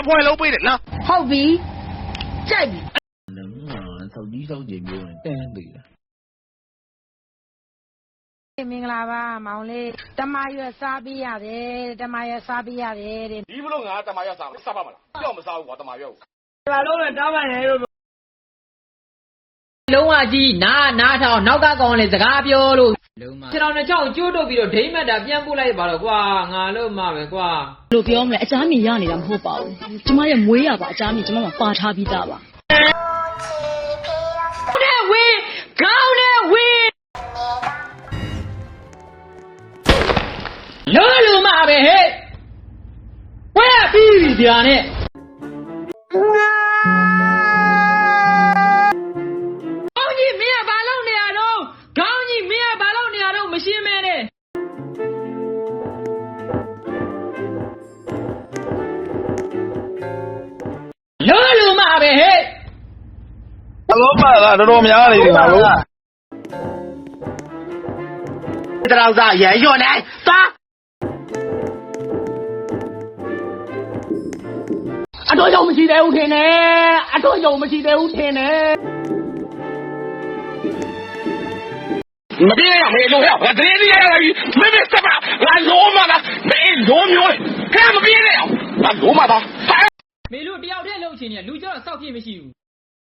ဖွဲ့လုံးပေးတယ်နော်ဟုတ်ပြီကြိုက်ပြီဆောက်ကြီးဆောက်ကြမျိုးနဲ့တန်းသေးတာမင်္ဂလာပါမောင်လေးတမရွက်စားပေးရတယ်တမရွက်စားပေးရတယ်တဲ့ဒီဘလို့ငါတမရွက်စားပါမလားကြောက်မစားဘူးကွာတမရွက်ကိုလာလုံးနဲ့တားပါနေလို့လုံးဝကြီးနားထောင်နောက်ကကောင်လေစကားပြောလို့ခြေထောင်နဲ့ချောင်းကျိုးတုပ်ပြီးတော့ဒိမ့်မတ်တာပြန်ပို့လိုက်ပါတော့ကွာငါလို့မှပဲကွာလို့ပြောမလဲအချားမြင်ရနေတာမဟုတ်ပါဘူးကျမရဲ့မွေးရပါအချားမြင်ကျမမှာပါထားပြီးသားပါတဲ့ဝင်းကောင်းတဲ့ဝင်းလို့လို့မှပဲဟဲ့ဝဲပြီးပြီဗျာနဲ့မရှင်းမဲနဲ့လို့လို့မှပဲဟဲ့အလုံးပါလားတော်တော်များနေတယ်ငါတို့တရောစားရရွနေသားအတော်ကြောင့်မရှိသေးဘူးထင်တယ်အတော်ကြောင့်မရှိသေးဘူးထင်တယ်မပြေရမေလို့ရငါတည်းတည်းရလာပြီမမေစပါငါလုံးမလားမင်းလုံးမျိုးခဲမပြေရအောင်ငါလုံးမသားမေလို့တယောက်တည်းလှုပ်ချင်နေလူကြောက်ဆောက်ဖြစ်မရှိဘူး